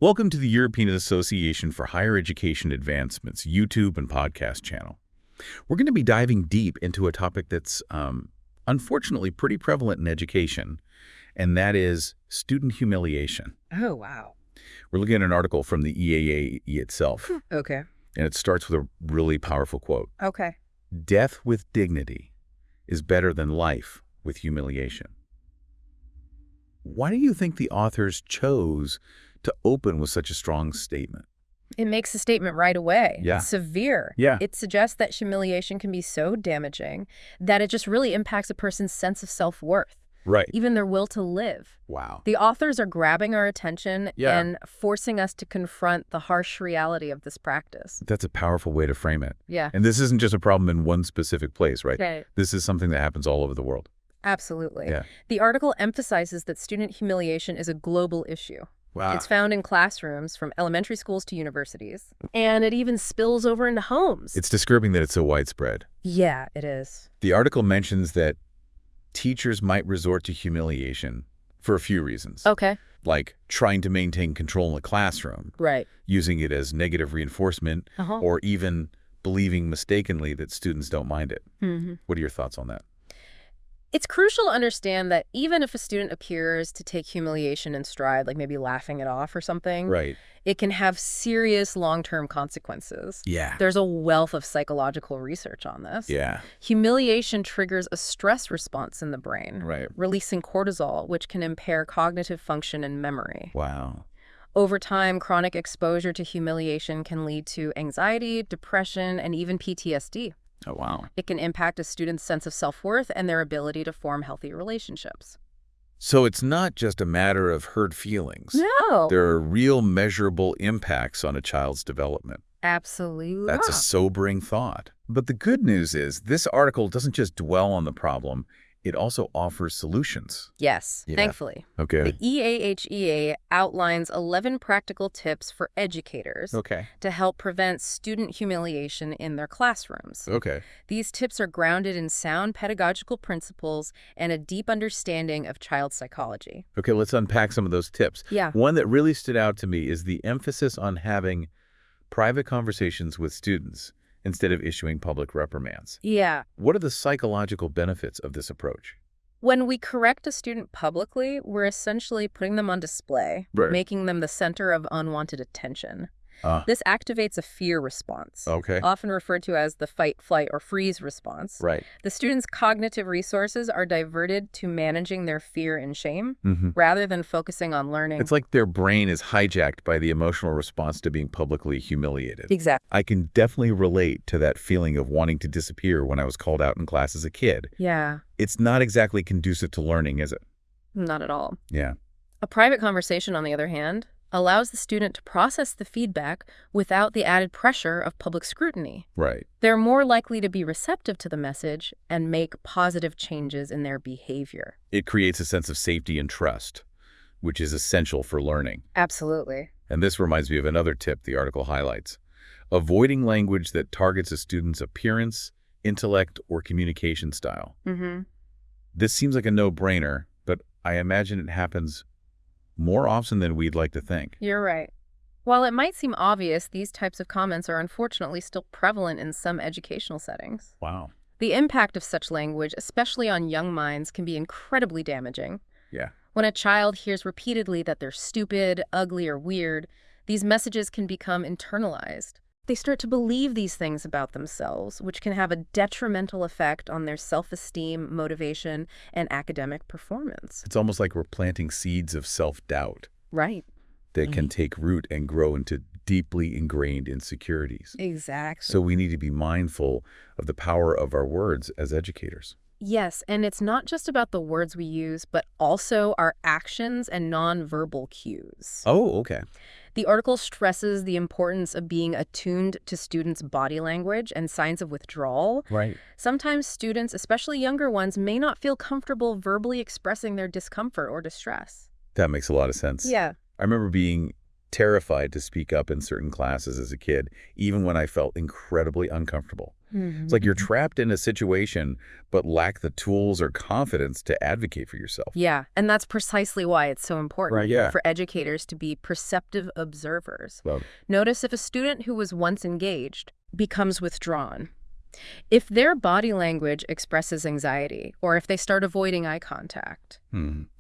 Welcome to the European Association for Higher Education Advancement's YouTube and podcast channel. We're going to be diving deep into a topic that's unfortunately pretty prevalent in education, and that is student humiliation. Oh, wow. We're looking at an article from the EAA itself, Okay. and it starts with a really powerful quote. Okay. Death with dignity is better than life with humiliation. Why do you think the authors chose to open with such a strong statement? It makes a statement right away. Yeah. It's severe. Yeah. It suggests that humiliation can be so damaging that it just really impacts a person's sense of self-worth, Right. even their will to live. Wow. The authors are grabbing our attention Yeah. and forcing us to confront the harsh reality of this practice. That's a powerful way to frame it. Yeah. And this isn't just a problem in one specific place, right? Right. This is something that happens all over the world. Absolutely. Yeah. The article emphasizes that student humiliation is a global issue. Wow. It's found in classrooms from elementary schools to universities, and it even spills over into homes. It's disturbing that it's so widespread. Yeah, it is. The article mentions that teachers might resort to humiliation for a few reasons, Okay. like trying to maintain control in the classroom, Right. using it as negative reinforcement, Uh-huh. or even believing mistakenly that students don't mind it. Mm-hmm. What are your thoughts on that? It's crucial to understand that even if a student appears to take humiliation in stride, like maybe laughing it off or something, Right. it can have serious long-term consequences. Yeah. There's a wealth of psychological research on this. Yeah. Humiliation triggers a stress response in the brain, Right. releasing cortisol, which can impair cognitive function and memory. Wow. Over time, chronic exposure to humiliation can lead to anxiety, depression, and even PTSD. Oh, wow. It can impact a student's sense of self-worth and their ability to form healthy relationships. So it's not just a matter of hurt feelings. No. There are real measurable impacts on a child's development. Absolutely. That's a sobering thought. But the good news is this article doesn't just dwell on the problem, it also offers solutions. Yes, Yeah. thankfully. Okay. The EAHEA outlines 11 practical tips for educators Okay. to help prevent student humiliation in their classrooms. Okay. These tips are grounded in sound pedagogical principles and a deep understanding of child psychology. Okay, let's unpack some of those tips. Yeah. One that really stood out to me is the emphasis on having private conversations with students instead of issuing public reprimands. Yeah. What are the psychological benefits of this approach? When we correct a student publicly, we're essentially putting them on display, Right. making them the center of unwanted attention. Ah. This activates a fear response, Okay. often referred to as the fight, flight, or freeze response. Right. The student's cognitive resources are diverted to managing their fear and shame Mm-hmm. rather than focusing on learning. It's like their brain is hijacked by the emotional response to being publicly humiliated. Exactly. I can definitely relate to that feeling of wanting to disappear when I was called out in class as a kid. Yeah, It's not exactly conducive to learning, is it? not at all. Yeah. A private conversation, on the other hand, allows the student to process the feedback without the added pressure of public scrutiny. Right. They're more likely to be receptive to the message and make positive changes in their behavior. It creates a sense of safety and trust, which is essential for learning. Absolutely. And this reminds me of another tip the article highlights. Avoiding language that targets a student's appearance, intellect, or communication style. Mm-hmm. This seems like a no-brainer, but I imagine it happens more often than we'd like to think. You're right. While it might seem obvious, these types of comments are unfortunately still prevalent in some educational settings. Wow. The impact of such language, especially on young minds, can be incredibly damaging. Yeah. When a child hears repeatedly that they're stupid, ugly, or weird, these messages can become internalized. They start to believe these things about themselves, which can have a detrimental effect on their self-esteem, motivation, and academic performance. It's almost like we're planting seeds of self-doubt Right. that can take root and grow into deeply ingrained insecurities. Exactly. So we need to be mindful of the power of our words as educators. Yes, and it's not just about the words we use, but also our actions and nonverbal cues. Oh, okay. The article stresses the importance of being attuned to students' body language and signs of withdrawal. Right. Sometimes students, especially younger ones, may not feel comfortable verbally expressing their discomfort or distress. That makes a lot of sense. Yeah. I remember being terrified to speak up in certain classes as a kid, even when I felt incredibly uncomfortable. It's like you're trapped in a situation but lack the tools or confidence to advocate for yourself. Yeah, and that's precisely why it's so important Right, yeah. for educators to be perceptive observers. Well, Notice if a student who was once engaged becomes withdrawn. If their body language expresses anxiety, or if they start avoiding eye contact,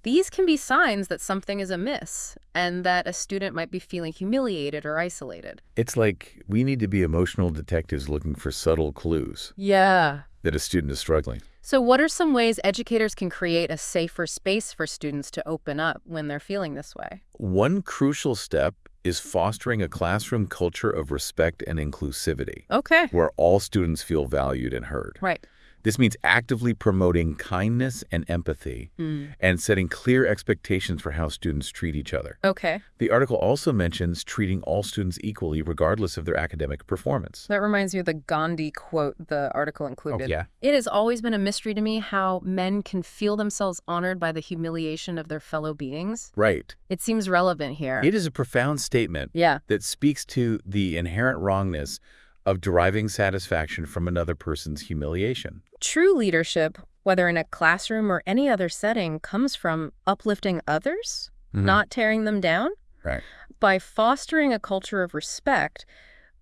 these can be signs that something is amiss and that a student might be feeling humiliated or isolated. it's like we need to be emotional detectives looking for subtle clues Yeah. that a student is struggling. So what are some ways educators can create a safer space for students to open up when they're feeling this way? One crucial step is fostering a classroom culture of respect and inclusivity, Okay. where all students feel valued and heard. Right. This means actively promoting kindness and empathy and setting clear expectations for how students treat each other. Okay. The article also mentions treating all students equally regardless of their academic performance. That reminds me of the Gandhi quote the article included. yeah? It has always been a mystery to me how men can feel themselves honored by the humiliation of their fellow beings. Right. It seems relevant here. It is a profound statement Yeah. that speaks to the inherent wrongness of deriving satisfaction from another person's humiliation. True leadership, whether in a classroom or any other setting, comes from uplifting others, not tearing them down. Right. By fostering a culture of respect,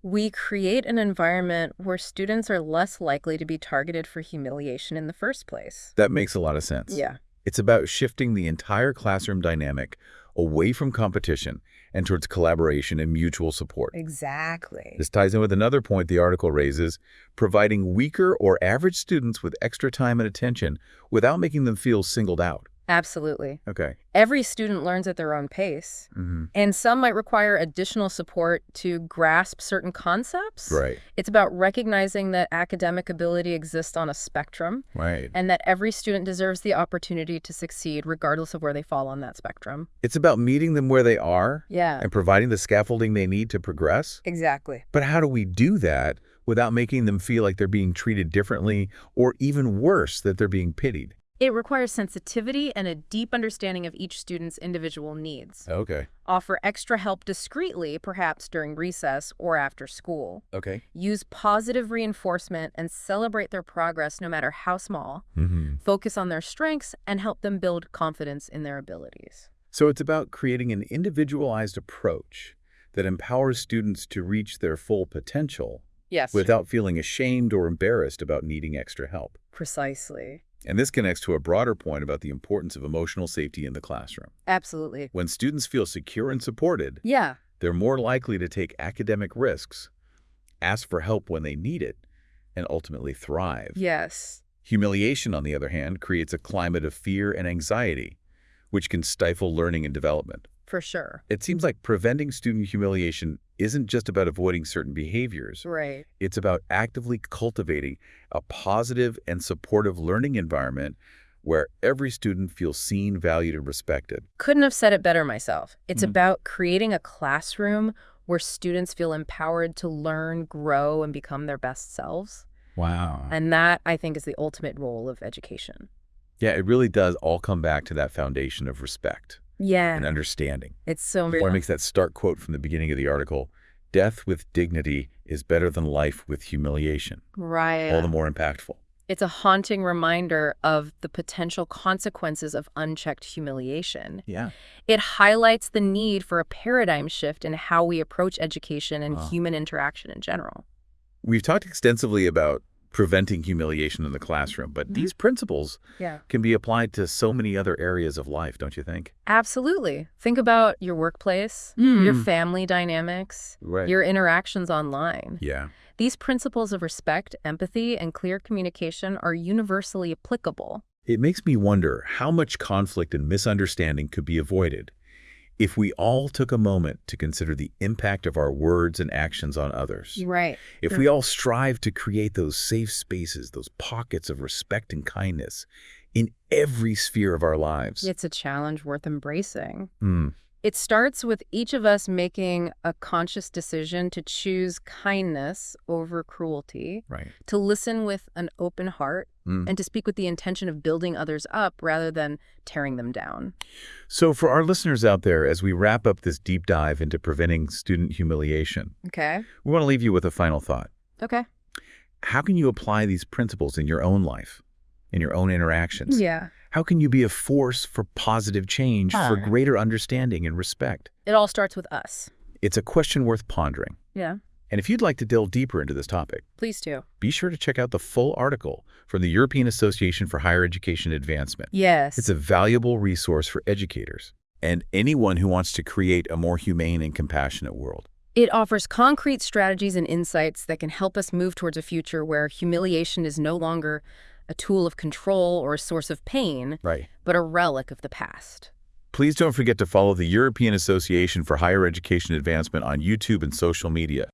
we create an environment where students are less likely to be targeted for humiliation in the first place. That makes a lot of sense. Yeah. It's about shifting the entire classroom dynamic away from competition and towards collaboration and mutual support. Exactly. This ties in with another point the article raises, providing weaker or average students with extra time and attention without making them feel singled out. Absolutely. Okay. Every student learns at their own pace, and some might require additional support to grasp certain concepts. Right. It's about recognizing that academic ability exists on a spectrum Right. and that every student deserves the opportunity to succeed regardless of where they fall on that spectrum. It's about meeting them where they are Yeah. and providing the scaffolding they need to progress. Exactly. But how do we do that without making them feel like they're being treated differently or even worse, that they're being pitied? It requires sensitivity and a deep understanding of each student's individual needs. Okay. Offer extra help discreetly, perhaps during recess or after school. Okay. Use positive reinforcement and celebrate their progress no matter how small. Mm-hmm. Focus on their strengths and help them build confidence in their abilities. So it's about creating an individualized approach that empowers students to reach their full potential Yes. without feeling ashamed or embarrassed about needing extra help. Precisely. And this connects to a broader point about the importance of emotional safety in the classroom. Absolutely. When students feel secure and supported, Yeah. they're more likely to take academic risks, ask for help when they need it, and ultimately thrive. Yes. Humiliation, on the other hand, creates a climate of fear and anxiety, which can stifle learning and development. For sure. It seems like preventing student humiliation isn't just about avoiding certain behaviors. Right. It's about actively cultivating a positive and supportive learning environment where every student feels seen, valued, and respected. Couldn't have said it better myself. It's about creating a classroom where students feel empowered to learn, grow, and become their best selves. Wow. And that, I think, is the ultimate role of education. Yeah, it really does all come back to that foundation of respect Yeah. and understanding. It's so Or makes that stark quote from the beginning of the article, "Death with dignity is better than life with humiliation." right. All the more impactful. It's a haunting reminder of the potential consequences of unchecked humiliation. Yeah. It highlights the need for a paradigm shift in how we approach education and human interaction in general. We've talked extensively about preventing humiliation in the classroom, but these principles Yeah. can be applied to so many other areas of life, don't you think? Absolutely. Think about your workplace, your family dynamics, Right. your interactions online. Yeah. These principles of respect, empathy, and clear communication are universally applicable. It makes me wonder how much conflict and misunderstanding could be avoided if we all took a moment to consider the impact of our words and actions on others. Right. If we all strive to create those safe spaces, those pockets of respect and kindness in every sphere of our lives. It's a challenge worth embracing. Hmm. It starts with each of us making a conscious decision to choose kindness over cruelty, Right. to listen with an open heart, and to speak with the intention of building others up rather than tearing them down. So for our listeners out there, as we wrap up this deep dive into preventing student humiliation, Okay. we want to leave you with a final thought. Okay. How can you apply these principles in your own life, in your own interactions? Yeah. How can you be a force for positive change, for greater understanding and respect? It all starts with us. It's a question worth pondering. Yeah. And if you'd like to delve deeper into this topic, Please do. be sure to check out the full article from the European Association for Higher Education Advancement. Yes. It's a valuable resource for educators and anyone who wants to create a more humane and compassionate world. It offers concrete strategies and insights that can help us move towards a future where humiliation is no longer a tool of control or a source of pain, Right. but a relic of the past. Please don't forget to follow the European Association for Higher Education Advancement on YouTube and social media.